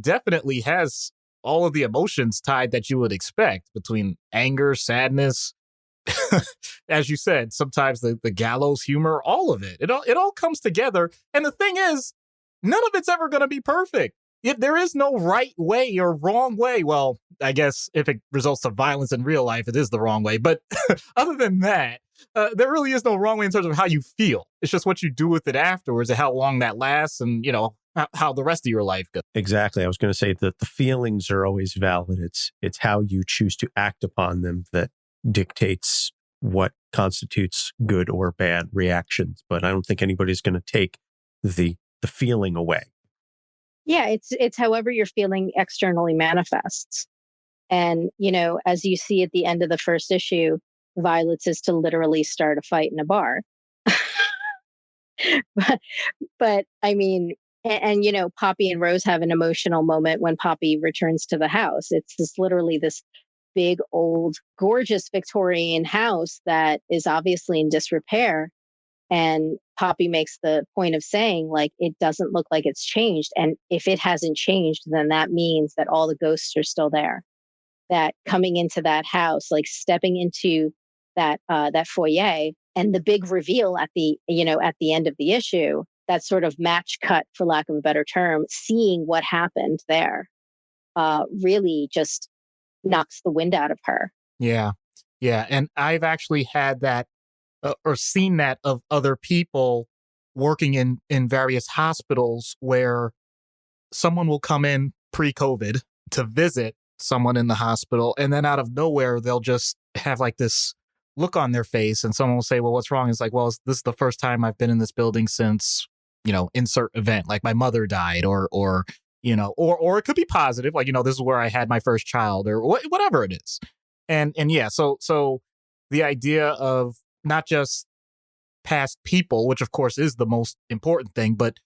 definitely has all of the emotions tied that you would expect between anger, sadness, as you said, sometimes the gallows humor, all of it. It all comes together. And the thing is, none of it's ever going to be perfect. There is no right way or wrong way. Well, I guess if it results to violence in real life, it is the wrong way. But other than that, there really is no wrong way in terms of how you feel. It's just what you do with it afterwards and how long that lasts and, how the rest of your life goes. Exactly. I was going to say that the feelings are always valid. It's how you choose to act upon them that dictates what constitutes good or bad reactions. But I don't think anybody's going to take the feeling away. Yeah, it's however you're feeling externally manifests. And, as you see at the end of the first issue, Violet's is to literally start a fight in a bar. but I mean, and Poppy and Rose have an emotional moment when Poppy returns to the house. It's literally this big, old, gorgeous Victorian house that is obviously in disrepair. And Poppy makes the point of saying, like, it doesn't look like it's changed. And if it hasn't changed, then that means that all the ghosts are still there. That coming into that house, like stepping into that foyer, and the big reveal at the end of the issue, that sort of match cut, for lack of a better term, seeing what happened there, really just knocks the wind out of her. Yeah. And I've actually had that or seen that of other people working in various hospitals where someone will come in pre-COVID to visit someone in the hospital, and then out of nowhere, they'll just have like this look on their face, and someone will say, well, what's wrong? It's like, well, this is the first time I've been in this building since, insert event, like my mother died, or it could be positive, like, this is where I had my first child, or whatever it is. And yeah, so the idea of not just past people, which of course is the most important thing, but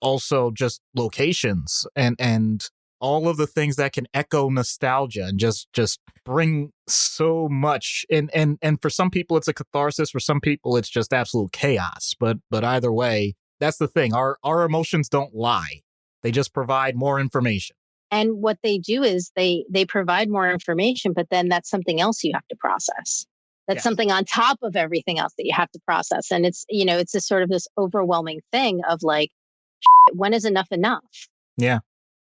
also just locations and all of the things that can echo nostalgia and just bring so much. And for some people it's a catharsis, for some people it's just absolute chaos. But either way, that's the thing. Our emotions don't lie. They just provide more information. And what they do is they provide more information, but then that's something else you have to process. That's something on top of everything else that you have to process. And it's, it's this sort of this overwhelming thing of like, when is enough enough? Yeah.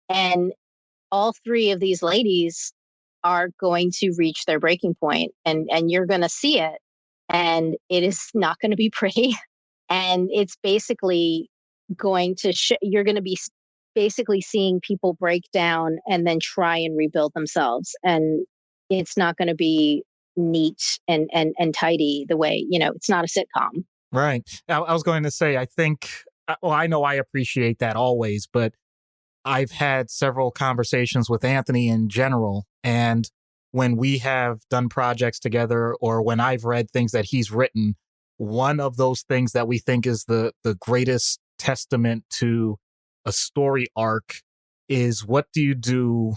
And all three of these ladies are going to reach their breaking point, and you're going to see it, and it is not going to be pretty. And it's basically going to, you're going to be basically seeing people break down and then try and rebuild themselves. And it's not going to be neat and tidy the way, it's not a sitcom. Right. I was going to say, I think, well, I know I appreciate that always, but I've had several conversations with Anthony in general. And when we have done projects together, or when I've read things that he's written, one of those things that we think is the greatest testament to a story arc is, what do you do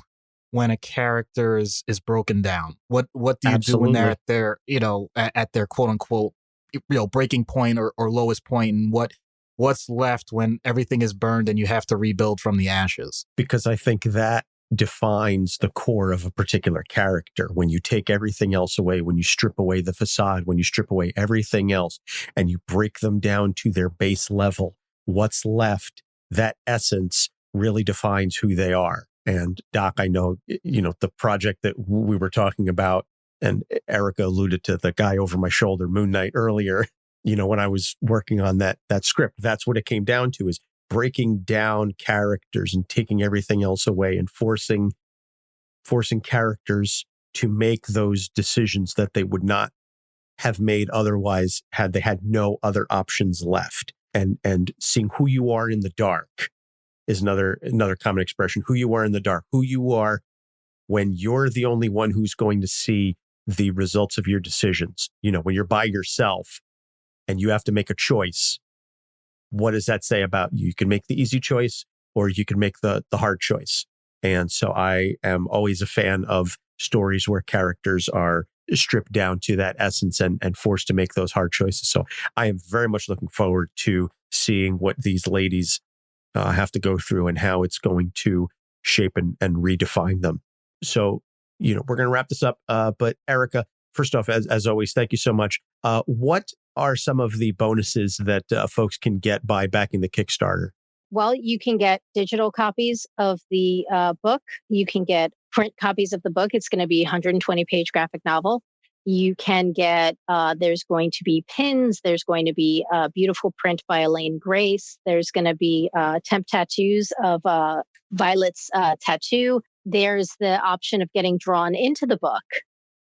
when a character is broken down? What do you do when they're at their, at their quote unquote, breaking point or lowest point, and what's left when everything is burned and you have to rebuild from the ashes? Because I think that defines the core of a particular character. When you take everything else away, when you strip away the facade, when you strip away everything else and you break them down to their base level, what's left, that essence really defines who they are. And Doc, I know, the project that we were talking about, and Erica alluded to the guy over my shoulder, Moon Knight, earlier, when I was working on that script, that's what it came down to, is breaking down characters and taking everything else away and forcing characters to make those decisions that they would not have made otherwise had they had no other options left. And seeing who you are in the dark is another common expression. Who you are in the dark, who you are when you're the only one who's going to see the results of your decisions. When you're by yourself and you have to make a choice, what does that say about you? You can make the easy choice, or you can make the hard choice. And so I am always a fan of stories where characters are stripped down to that essence and forced to make those hard choices. So I am very much looking forward to seeing what these ladies have to go through and how it's going to shape and redefine them. So, we're going to wrap this up. But Erica, first off, as always, thank you so much. What are some of the bonuses that folks can get by backing the Kickstarter? Well, you can get digital copies of the book. You can get print copies of the book. It's going to be a 120-page graphic novel. You can get, there's going to be pins. There's going to be a beautiful print by Elaine Grace. There's going to be temp tattoos of Violet's tattoo. There's the option of getting drawn into the book,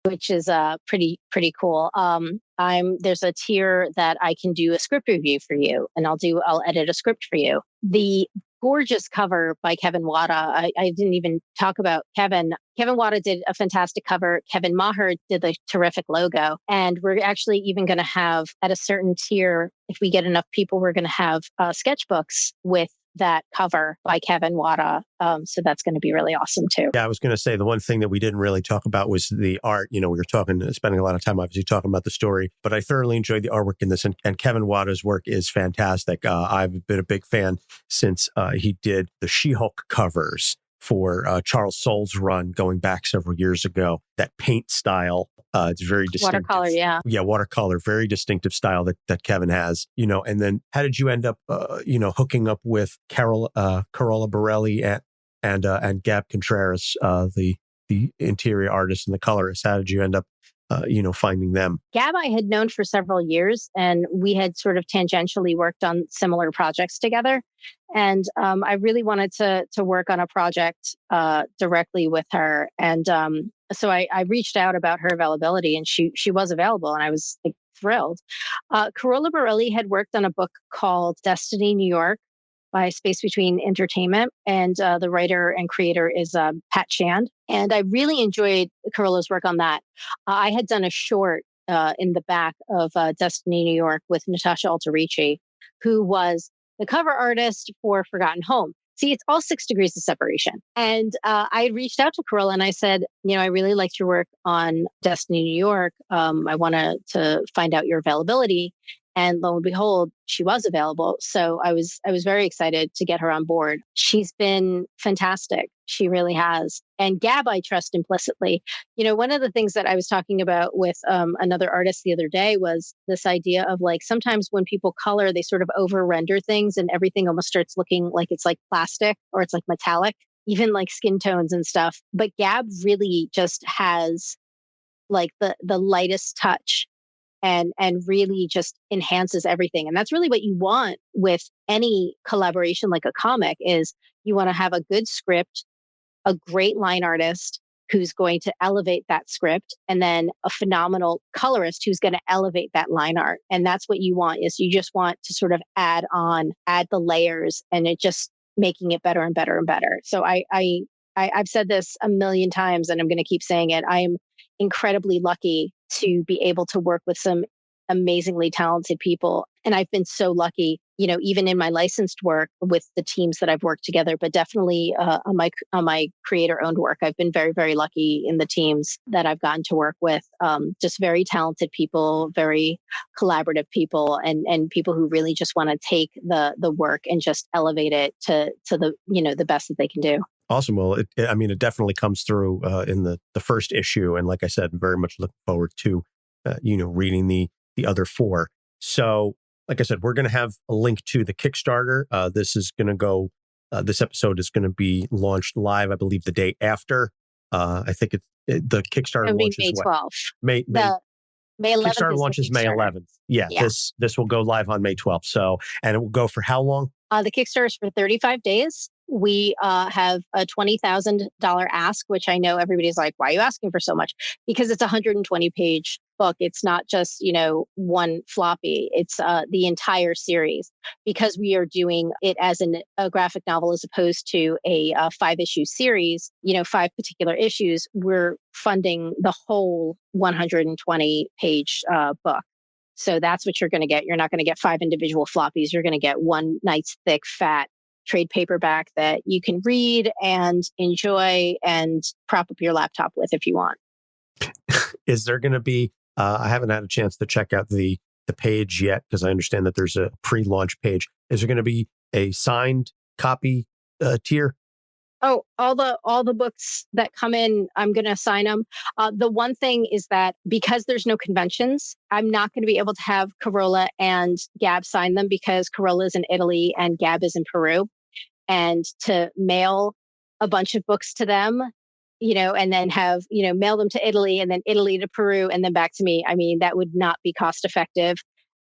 which is pretty cool. There's a tier that I can do a script review for you, and I'll edit a script for you. The gorgeous cover by Kevin Wada. I didn't even talk about Kevin. Kevin Wada did a fantastic cover. Kevin Maher did the terrific logo. And we're actually even going to have, at a certain tier, if we get enough people, we're going to have sketchbooks with that cover by Kevin Wada. So that's going to be really awesome too. Yeah, I was going to say the one thing that we didn't really talk about was the art. We were spending a lot of time obviously talking about the story, but I thoroughly enjoyed the artwork in this, and Kevin Wada's work is fantastic. I've been a big fan since he did the She-Hulk covers for Charles Soule's run going back several years ago. That paint style, it's very distinctive. Watercolor, yeah. Yeah, watercolor, very distinctive style that Kevin has. And then how did you end up, hooking up with Carola Borelli and Gab Contreras, the interior artist and the colorist? How did you end up, finding them? Gab I had known for several years, and we had sort of tangentially worked on similar projects together. And I really wanted to work on a project directly with her. And so I reached out about her availability, and she was available, and I was thrilled. Carola Borelli had worked on a book called Destiny New York by Space Between Entertainment, and the writer and creator is Pat Shand. And I really enjoyed Carola's work on that. I had done a short in the back of Destiny New York with Natasha Alterici, who was the cover artist for Forgotten Home. See, it's all 6 degrees of separation. And I reached out to Carola and I said, I really liked your work on Destiny New York. I wanted to find out your availability. And lo and behold, she was available. So I was very excited to get her on board. She's been fantastic. She really has. And Gab, I trust implicitly. One of the things that I was talking about with another artist the other day was this idea of like, sometimes when people color, they sort of over render things and everything almost starts looking like it's like plastic or it's like metallic, even like skin tones and stuff. But Gab really just has like the lightest touch and really just enhances everything. And that's really what you want with any collaboration like a comic is you want to have a good script, a great line artist who's going to elevate that script, and then a phenomenal colorist who's going to elevate that line art. And that's what you want is you just want to sort of add the layers and it just making it better and better and better. So I've said this a million times and I'm going to keep saying it. I am incredibly lucky to be able to work with some amazingly talented people. And I've been so lucky, even in my licensed work with the teams that I've worked together, but definitely on my creator-owned work, I've been very, very lucky in the teams that I've gotten to work with. Just very talented people, very collaborative people, and people who really just want to take the work and just elevate it to the the best that they can do. Awesome. Well, it definitely comes through in the first issue, and like I said, very much looking forward to reading the other 4. So, like I said, we're going to have a link to the Kickstarter. This is going to go. This episode is going to be launched live, I believe, the day after. I think the Kickstarter launches May 12th. May 11th. Kickstarter launches May 11th. Yeah. This will go live on May 12th. So, and it will go for how long? The Kickstarter is for 35 days. We have a $20,000 ask, which I know everybody's like, why are you asking for so much? Because it's a 120-page book. It's not just, one floppy. It's the entire series. Because we are doing it as a graphic novel as opposed to a 5-issue series, 5 particular issues, we're funding the whole 120-page book. So that's what you're going to get. You're not going to get 5 individual floppies. You're going to get one nice, thick, fat trade paperback that you can read and enjoy and prop up your laptop with if you want. Is there going to be, I haven't had a chance to check out the page yet because I understand that there's a pre-launch page. Is there going to be a signed copy tier? Oh, all the books that come in, I'm going to sign them. The one thing is that because there's no conventions, I'm not going to be able to have Carola and Gab sign them because Carola is in Italy and Gab is in Peru. And to mail a bunch of books to them, and then have, mail them to Italy and then Italy to Peru and then back to me. I mean, that would not be cost effective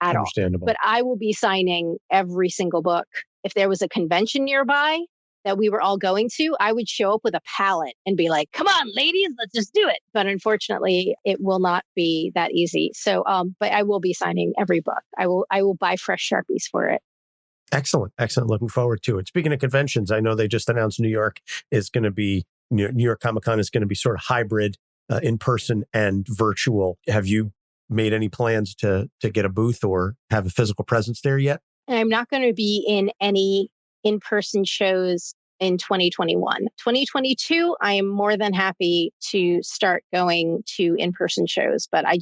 at all. But I will be signing every single book. If there was a convention nearby that we were all going to, I would show up with a palette and be like, come on, ladies, let's just do it. But unfortunately, it will not be that easy. So, but I will be signing every book. I will buy fresh Sharpies for it. Excellent. Looking forward to it. Speaking of conventions, I know they just announced New York is going to be, New York Comic Con is going to be sort of hybrid, in person and virtual. Have you made any plans to get a booth or have a physical presence there yet? I'm not going to be in any in-person shows in 2021. 2022, I am more than happy to start going to in-person shows, but I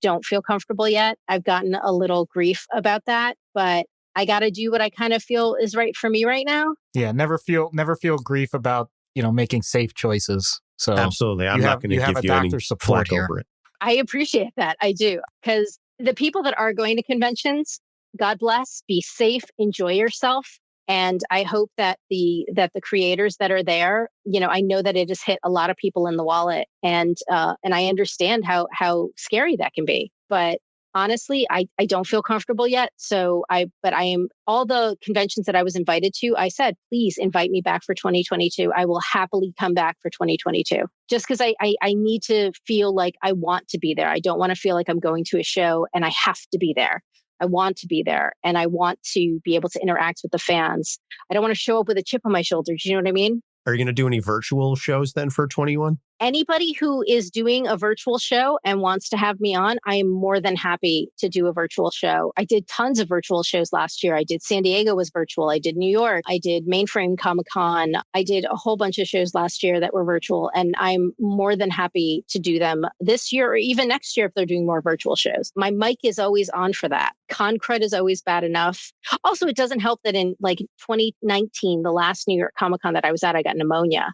don't feel comfortable yet. I've gotten a little grief about that, but I got to do what I kind of feel is right for me right now. Yeah, never feel grief about, making safe choices. So absolutely. I'm not going to give you any flack over it. I appreciate that. I do. Because the people that are going to conventions, God bless, be safe, enjoy yourself. And I hope that the creators that are there, I know that it has hit a lot of people in the wallet, and I understand how scary that can be. But honestly, I don't feel comfortable yet. But I am, all the conventions that I was invited to, I said, please invite me back for 2022. I will happily come back for 2022. Just because I need to feel like I want to be there. I don't want to feel like I'm going to a show and I have to be there. I want to be there and I want to be able to interact with the fans. I don't want to show up with a chip on my shoulder. Do you know what I mean? Are you going to do any virtual shows then for 21? Anybody who is doing a virtual show and wants to have me on, I am more than happy to do a virtual show. I did tons of virtual shows last year. I did San Diego was virtual. I did New York. I did Mainframe Comic-Con. I did a whole bunch of shows last year that were virtual, and I'm more than happy to do them this year or even next year if they're doing more virtual shows. My mic is always on for that. Con crud is always bad enough. Also, it doesn't help that in like 2019, the last New York Comic-Con that I was at, I got pneumonia.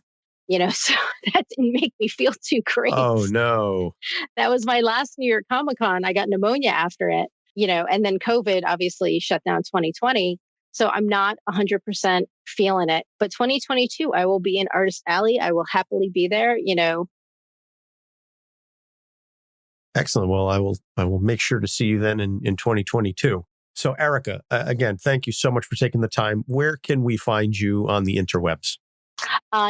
So that didn't make me feel too great. Oh, no. That was my last New York Comic-Con. I got pneumonia after it, and then COVID obviously shut down 2020. So I'm not 100% feeling it. But 2022, I will be in Artist Alley. I will happily be there, Excellent. Well, I will make sure to see you then in 2022. So Erica, again, thank you so much for taking the time. Where can we find you on the interwebs?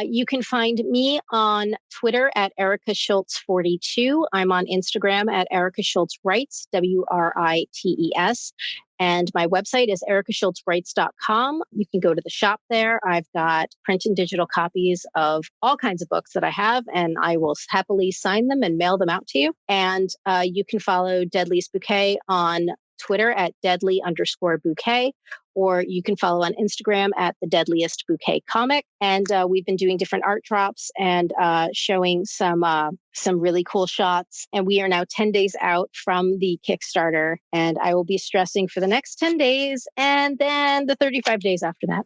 You can find me on Twitter at Erica Schultz 42. I'm on Instagram at Erica Schultz Writes, WRITES. And my website is ericaschultzwrites.com. You can go to the shop there. I've got print and digital copies of all kinds of books that I have, and I will happily sign them and mail them out to you. And you can follow Deadliest Bouquet on Twitter at deadly_bouquet, or you can follow on Instagram at the Deadliest Bouquet Comic. And we've been doing different art drops and showing some really cool shots. And we are now 10 days out from the Kickstarter, and I will be stressing for the next 10 days and then the 35 days after that.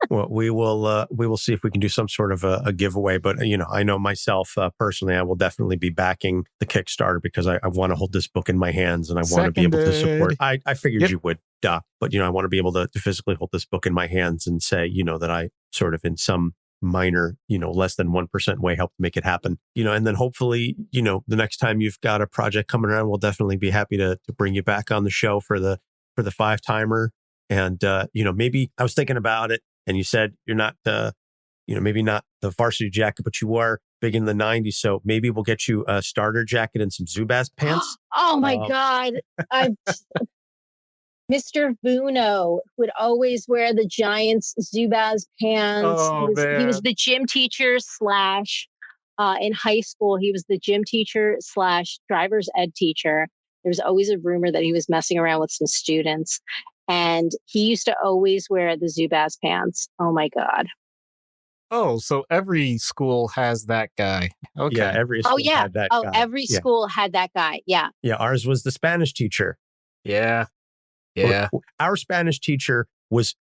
Well, we will see if we can do some sort of a giveaway. But, I know myself personally, I will definitely be backing the Kickstarter because I want to hold this book in my hands and I want to be able to support. I figured you would, but, I want to be able to physically hold this book in my hands and say, that I sort of in some minor, less than 1% way helped make it happen, and then hopefully, the next time you've got a project coming around, we'll definitely be happy to bring you back on the show for the 5-timer. And, maybe I was thinking about it. And you said you're not maybe not the varsity jacket, but you are big in the 90s. So maybe we'll get you a starter jacket and some Zsaz pants. Oh my God. Mr. Vuno would always wear the Giants Zsaz pants. He was the gym teacher / in high school, he was the gym teacher / driver's ed teacher. There was always a rumor that he was messing around with some students. And he used to always wear the Zsaz pants. Oh my God. Oh, so every school has that guy. Okay. Yeah, every school had that guy. Every school had that guy. Yeah. Yeah, ours was the Spanish teacher. Yeah. Yeah. Our Spanish teacher was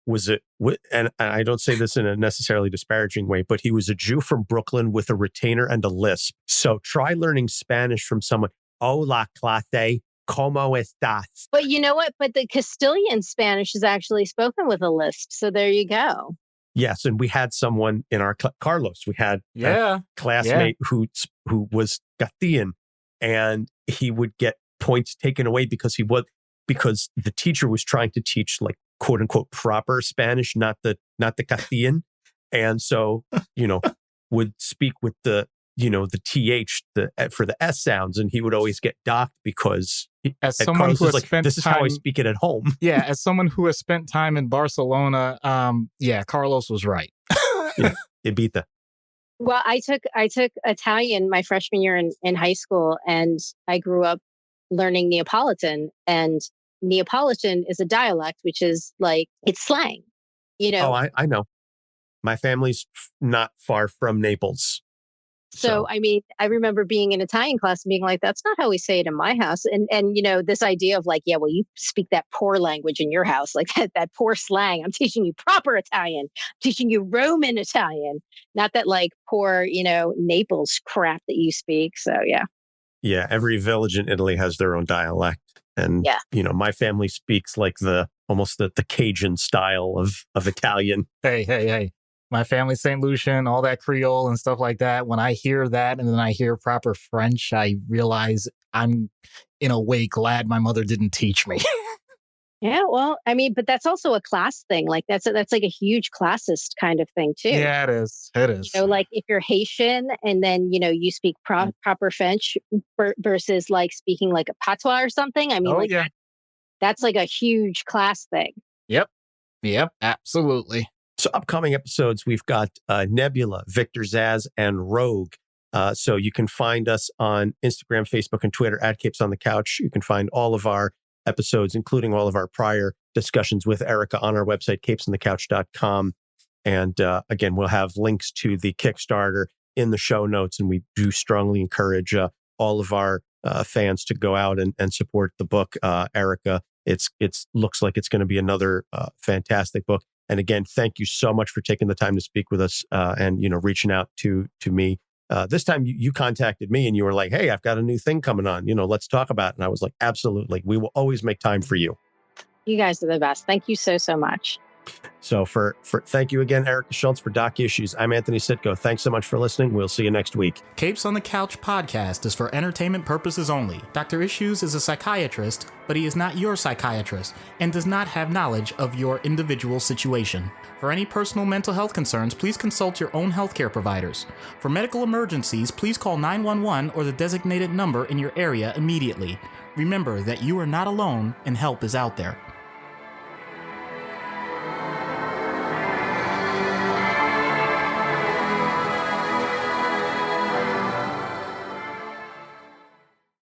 and I don't say this in a necessarily disparaging way, but he was a Jew from Brooklyn with a retainer and a lisp. So try learning Spanish from someone. Hola, clase. ¿Cómo estás? But you know what? But the Castilian Spanish is actually spoken with a lisp. So there you go. Yes. And we had someone in our Carlos, we had a classmate who was Castilian, and he would get points taken away because the teacher was trying to teach like quote unquote proper Spanish, not the Castilian. And so, would speak with the TH for the S sounds, and he would always get docked because as someone who has spent this is how I speak it at home. Yeah, as someone who has spent time in Barcelona, Carlos was right. Yeah, Ibiza. Well, I took Italian my freshman year in high school, and I grew up learning Neapolitan, and Neapolitan is a dialect, which is like it's slang. Oh, I know. My family's not far from Naples. So, I mean, I remember being in Italian class and being like, that's not how we say it in my house. And this idea of like, yeah, well, you speak that poor language in your house, like that poor slang. I'm teaching you proper Italian. I'm teaching you Roman Italian, not that like poor, Naples crap that you speak. So, yeah. Yeah. Every village in Italy has their own dialect. And, my family speaks like almost the Cajun style of Italian. Hey. My family's St. Lucian, all that Creole and stuff like that. When I hear that and then I hear proper French, I realize I'm, in a way, glad my mother didn't teach me. Yeah, well, I mean, but that's also a class thing. Like that's like a huge classist kind of thing too. Yeah, it is. It is. Like if you're Haitian and then, you speak proper French versus like speaking like a patois or something. I mean, that's like a huge class thing. Yep, absolutely. So upcoming episodes, we've got Nebula, Victor, Zsaz, and Rogue. So you can find us on Instagram, Facebook, and Twitter at Capes on the Couch. You can find all of our episodes, including all of our prior discussions with Erica, on our website, capesonthecouch.com. And again, we'll have links to the Kickstarter in the show notes. And we do strongly encourage all of our fans to go out and support the book, Erica. It's looks like it's going to be another fantastic book. And again, thank you so much for taking the time to speak with us and, reaching out to me. This time you contacted me and you were like, hey, I've got a new thing coming on, let's talk about it. And I was like, absolutely. We will always make time for you. You guys are the best. Thank you so, so much. So for thank you again, Erica Schultz, for Doc Issues. I'm Anthony Sitko. Thanks so much for listening. We'll see you next week. Capes on the Couch podcast is for entertainment purposes only. Dr. Issues is a psychiatrist, but he is not your psychiatrist and does not have knowledge of your individual situation. For any personal mental health concerns, please consult your own healthcare providers. For medical emergencies, please call 911 or the designated number in your area immediately. Remember that you are not alone and help is out there.